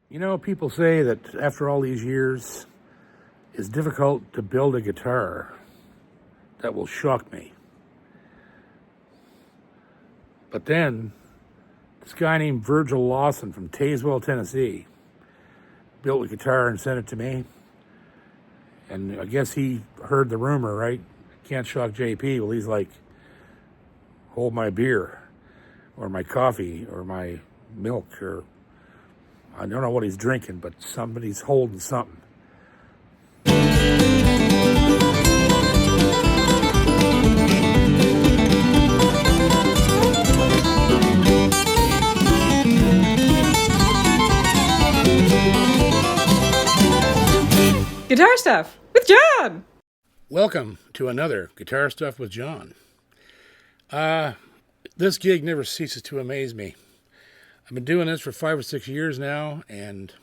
You know, people say that after all these years, it's difficult to build a guitar that will shock me. But then, this guy named Virgil Lawson from Tazewell, Tennessee, built a guitar and sent it to me. And I guess he heard the rumor, right? Can't shock JP. Well, he's like, hold my beer, or my coffee, or my milk, or I don't know what he's drinking, but somebody's holding something. Guitar Stuff with John! Welcome to another Guitar Stuff with John. This gig never ceases to amaze me. I've been doing this for 5 or 6 years now, and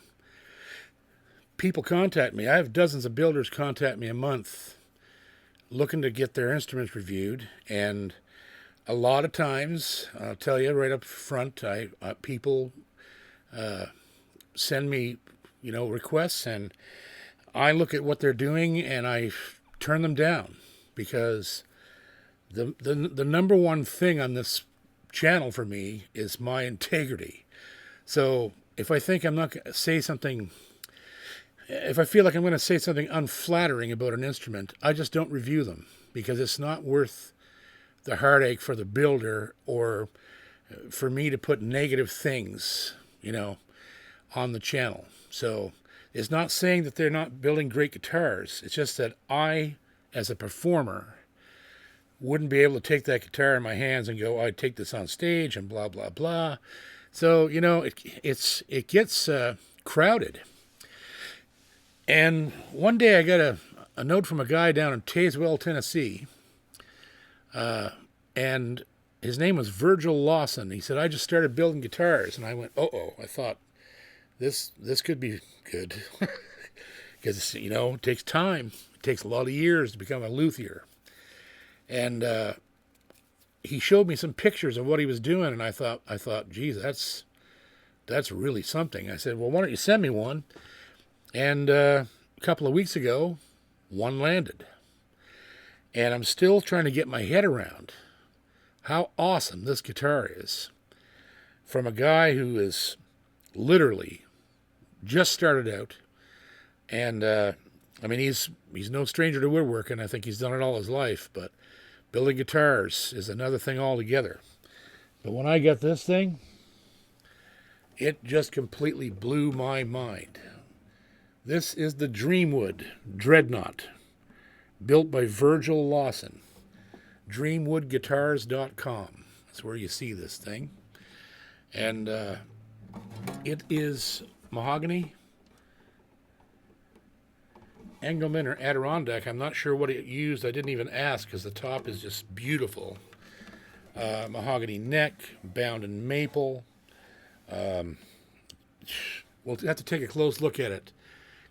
people contact me. I have dozens of builders contact me a month looking to get their instruments reviewed, and a lot of times, I'll tell you right up front, people send me, requests, and I look at what they're doing and I turn them down because the number one thing on this channel for me is my integrity. So if I think I'm not going to say something, if I feel like I'm going to say something unflattering about an instrument, I just don't review them because it's not worth the heartache for the builder or for me to put negative things, on the channel. So it's not saying that they're not building great guitars. It's just that I, as a performer, wouldn't be able to take that guitar in my hands and go, I'd take this on stage and blah, blah, blah. So, it gets crowded. And one day I got a note from a guy down in Tazewell, Tennessee, and his name was Virgil Lawson. He said, I just started building guitars. And I went, I thought, this could be good. Because, it takes time. It takes a lot of years to become a luthier. And he showed me some pictures of what he was doing, and I thought, geez, that's really something. I said, well, why don't you send me one? And a couple of weeks ago, one landed. And I'm still trying to get my head around how awesome this guitar is from a guy who is literally just started out. And, he's no stranger to woodworking. I think he's done it all his life, but building guitars is another thing altogether. But when I got this thing, it just completely blew my mind. This is the Dreamwood Dreadnought, built by Virgil Lawson. Dreamwoodguitars.com. That's where you see this thing. And it is mahogany, Engelmann or Adirondack. I'm not sure what it used. I didn't even ask because the top is just beautiful. Mahogany neck, bound in maple. We'll have to take a close look at it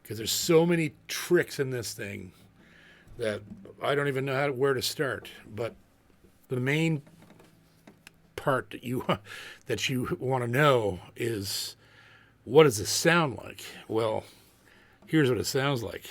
because there's so many tricks in this thing that I don't even know where to start. But the main part that you want to know is, what does this sound like? Well, here's what it sounds like.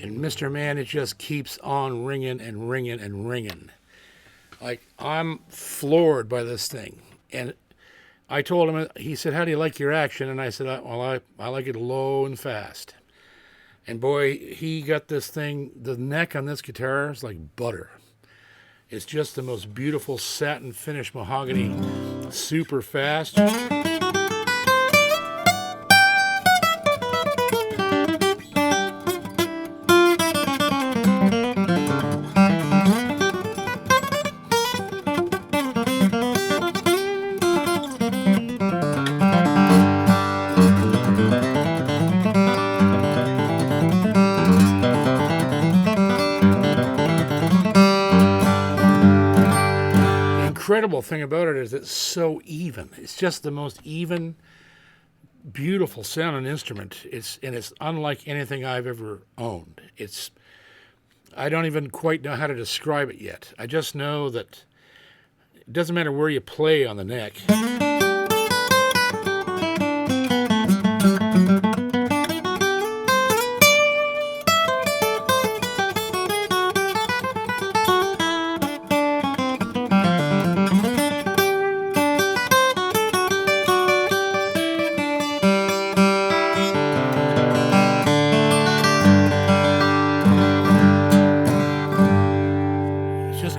And Mr. Man, it just keeps on ringing and ringing and ringing. Like, I'm floored by this thing. And I told him, he said, how do you like your action? And I said, well, I like it low and fast. And boy, he got this thing, the neck on this guitar is like butter. It's just the most beautiful satin finish mahogany, super fast. Incredible thing about it is it's so even. It's just the most even, beautiful sounding instrument. It's unlike anything I've ever owned. I don't even quite know how to describe it yet. I just know that it doesn't matter where you play on the neck.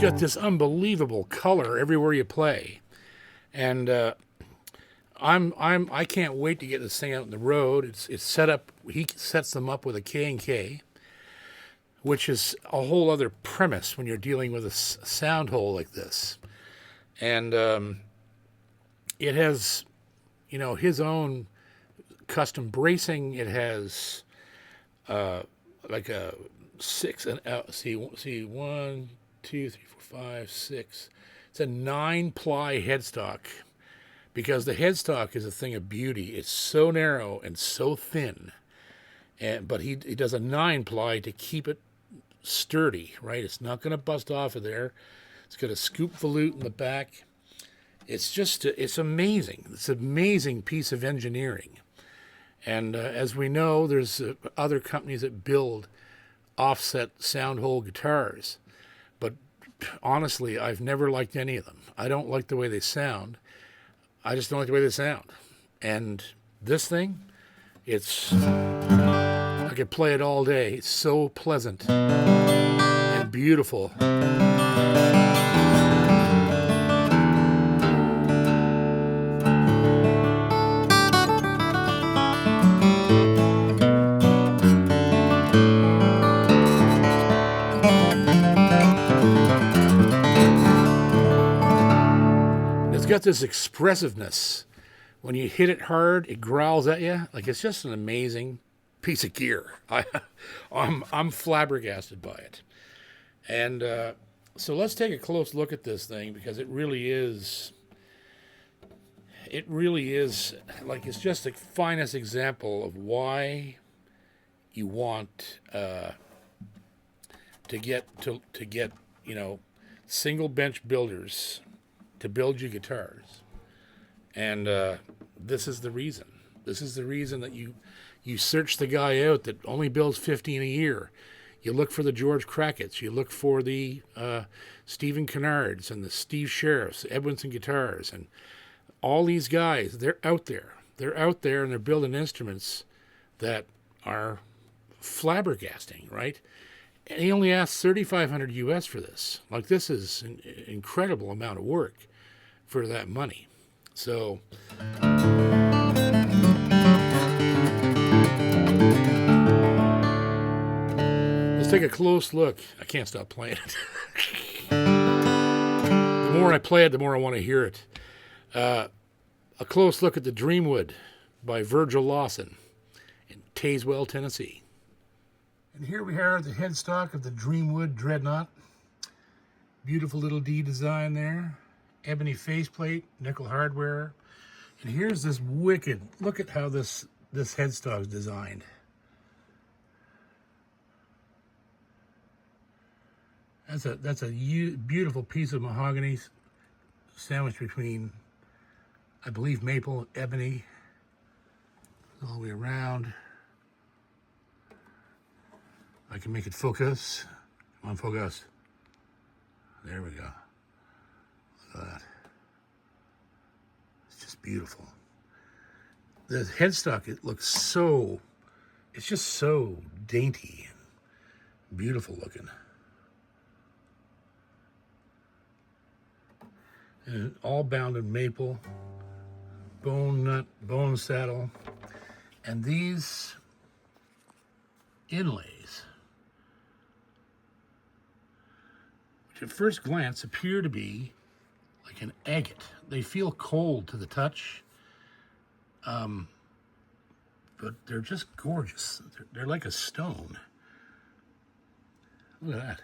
Got this unbelievable color everywhere you play, and I can't wait to get this thing out on the road. It's set up. He sets them up with a K&K, which is a whole other premise when you're dealing with a sound hole like this, and it has, his own custom bracing. It has like a 6 and see 1, 2, 3, 4, 5, 6. It's a 9-ply headstock, because the headstock is a thing of beauty. It's so narrow and so thin, but he does a 9-ply to keep it sturdy. Right, it's not going to bust off of there. It's got a scoop volute in the back. It's amazing. It's an amazing piece of engineering. And as we know, there's other companies that build offset sound hole guitars. But honestly, I've never liked any of them. I don't like the way they sound. I just don't like the way they sound. And this thing, I could play it all day. It's so pleasant and beautiful. Got this expressiveness. When you hit it hard, it growls at you. Like, it's just an amazing piece of gear. I'm flabbergasted by it. And so let's take a close look at this thing, because it really is like, it's just the finest example of why you want to get single bench builders to build you guitars. And this is the reason. This is the reason that you search the guy out that only builds 15 a year. You look for the George Crackett's. You look for the Stephen Kennards and the Steve Sheriffs, Edwinson Guitars, and all these guys. They're out there. They're out there, and they're building instruments that are flabbergasting, right? And he only asked $3,500 US for this. Like, this is an incredible amount of work for that money. So let's take a close look. I can't stop playing it. The more I play it, the more I want to hear it. A close look at the Dreamwood by Virgil Lawson in Tazewell, Tennessee. And here we are, the headstock of the Dreamwood Dreadnought. Beautiful little D design there. Ebony faceplate, nickel hardware. And here's this wicked, look at how this headstock is designed. That's a beautiful piece of mahogany sandwiched between, I believe, maple, ebony, all the way around. I can make it focus. Come on, focus. There we go. Look at that. It's just beautiful. The headstock, it looks so, it's just so dainty and beautiful looking. And all bound in maple, bone nut, bone saddle. And these inlays, which at first glance appear to be like an agate. They feel cold to the touch, but they're just gorgeous. They're like a stone. Look at that.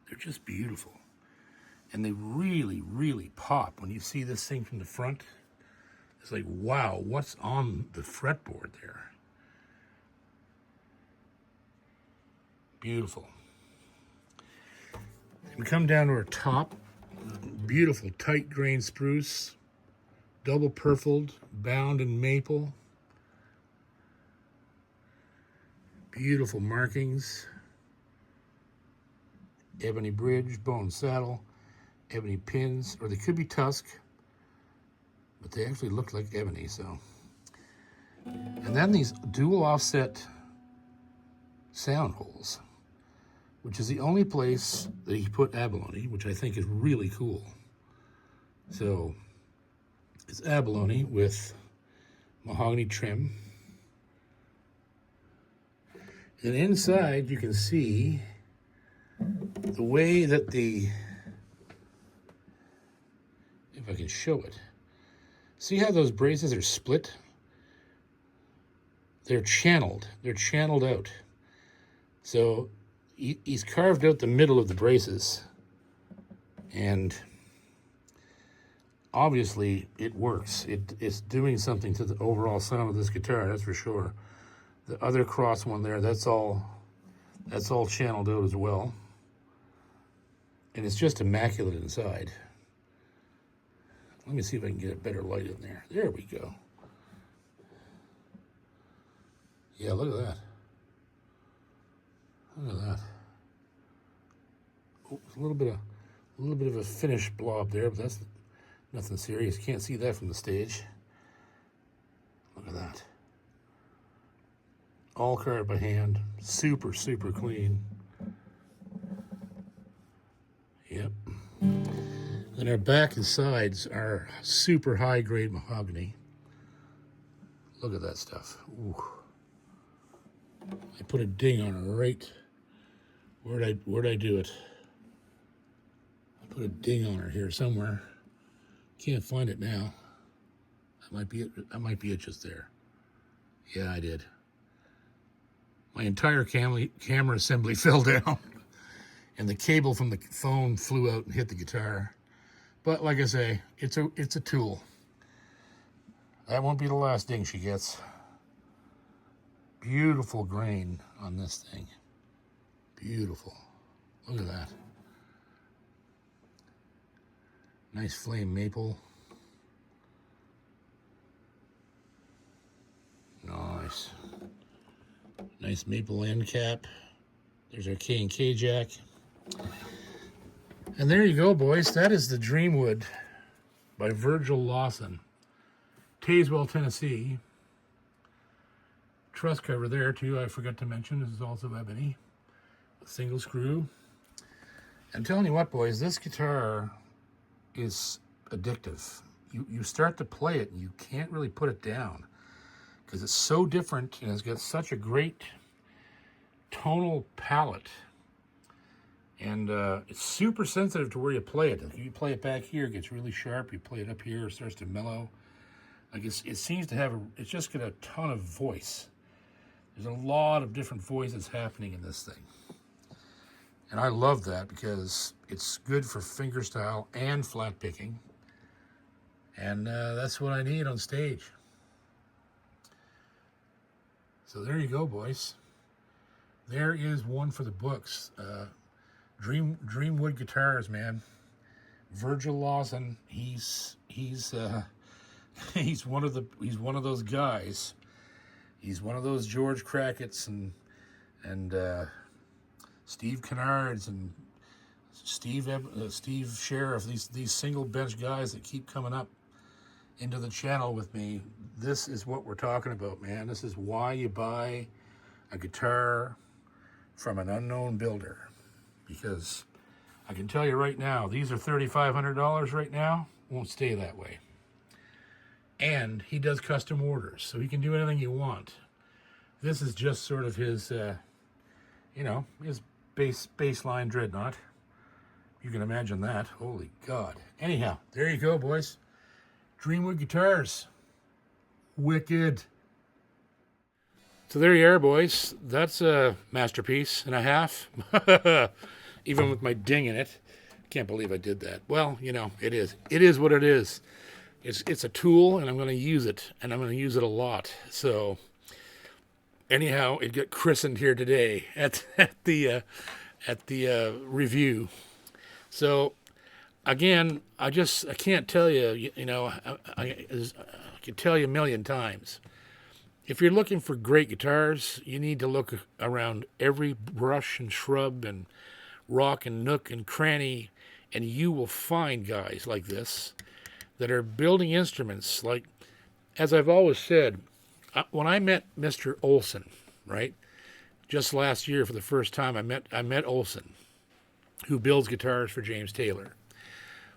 They're just beautiful. And they really, really pop when you see this thing from the front. It's like, wow, what's on the fretboard there? Beautiful. We come down to our top. Beautiful tight grain spruce, double purfled, bound in maple. Beautiful markings. Ebony bridge, bone saddle, ebony pins, or they could be tusk, but they actually look like ebony, so. And then these dual offset sound holes, which is the only place that he put abalone, which I think is really cool. So it's abalone with mahogany trim. And inside you can see the way that if I can show it. See how those braces are split? They're channeled out. So he's carved out the middle of the braces, and obviously it works. It's doing something to the overall sound of this guitar, that's for sure. The other cross one there, that's all channeled out as well. And it's just immaculate inside. Let me see if I can get a better light in there. There we go. Yeah, look at that. Look at that. Oh, a little bit of a finished blob there, but that's nothing serious. Can't see that from the stage. Look at that. All carved by hand. Super, super clean. Yep. And our back and sides are super high grade mahogany. Look at that stuff. Ooh. I put a ding on it right. Where'd I do it? I put a ding on her here somewhere. Can't find it now. That might be it. That might be it just there. Yeah, I did. My entire camera assembly fell down, and the cable from the phone flew out and hit the guitar. But like I say, it's a tool. That won't be the last ding she gets. Beautiful grain on this thing. Beautiful. Look at that. Nice flame maple. Nice. Nice maple end cap. There's our K&K jack. And there you go, boys. That is the Dreamwood by Virgil Lawson. Tazewell, Tennessee. Truss cover there, too. I forgot to mention. This is also ebony. A single screw. I'm telling you what, boys. This guitar is addictive. You start to play it, and you can't really put it down. Because it's so different, and it's got such a great tonal palette. And it's super sensitive to where you play it. If you play it back here, it gets really sharp. You play it up here, it starts to mellow. Like it seems to have it's just got a ton of voice. There's a lot of different voices happening in this thing. And I love that because it's good for fingerstyle and flat picking. And that's what I need on stage. So there you go, boys. There is one for the books. Dreamwood guitars, man. Virgil Lawson. He's one of those guys. He's one of those George Crackett's and Steve Kennards and Steve Sheriff, these single bench guys that keep coming up into the channel with me. This is what we're talking about, man. This is why you buy a guitar from an unknown builder. Because I can tell you right now, these are $3,500 right now. Won't stay that way. And he does custom orders, so he can do anything you want. This is just sort of his, his baseline dreadnought. You can imagine that. Holy God. Anyhow, there you go, boys. Dreamwood guitars. Wicked. So there you are, boys. That's a masterpiece and a half. Even with my ding in it. Can't believe I did that. Well, it is. It is what it is. It's a tool, and I'm going to use it, and I'm going to use it a lot. So, anyhow, it got christened here today at the review. So, again, I can't tell you. I can tell you a million times. If you're looking for great guitars, you need to look around every brush and shrub and rock and nook and cranny, and you will find guys like this that are building instruments. Like, as I've always said, when I met Mr. Olson, right, just last year for the first time, I met Olson, who builds guitars for James Taylor.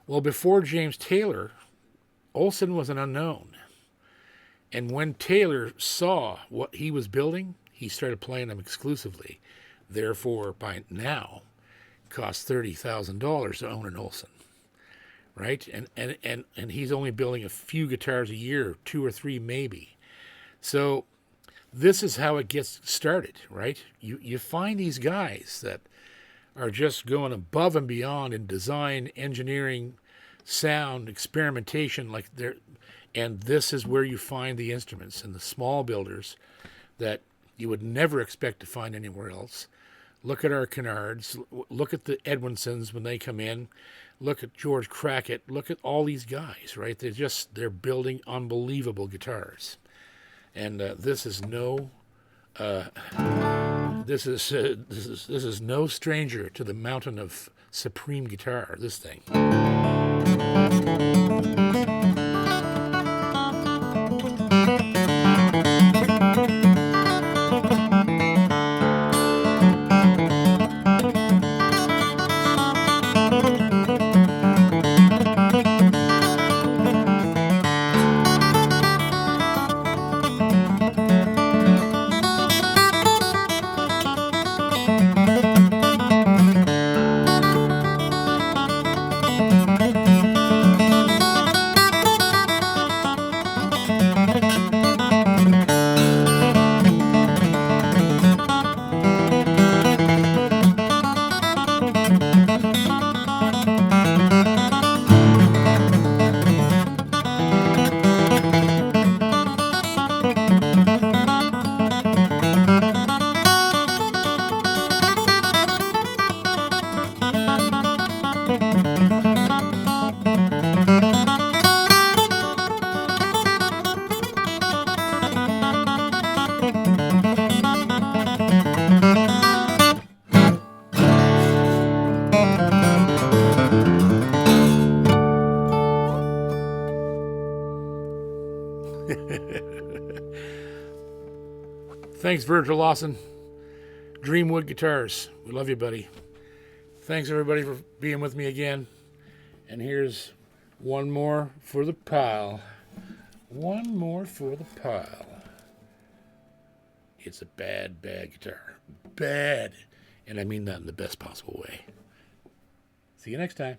Well, before James Taylor, Olson was an unknown. And when Taylor saw what he was building, he started playing them exclusively. Therefore, by now, it costs $30,000 to own an Olson. Right? And he's only building a few guitars a year, 2 or 3 maybe. So this is how it gets started, right? You find these guys that are just going above and beyond in design, engineering, sound, experimentation, and this is where you find the instruments and the small builders that you would never expect to find anywhere else. Look at our Kennards, look at the Edwinsons when they come in. Look at George Crackett. Look at all these guys, right? They're building unbelievable guitars, and this is no stranger to the mountain of supreme guitar. This thing. Thanks, Virgil Lawson. Dreamwood Guitars. We love you, buddy. Thanks, everybody, for being with me again. And here's one more for the pile. One more for the pile. It's a bad, bad guitar. Bad. And I mean that in the best possible way. See you next time.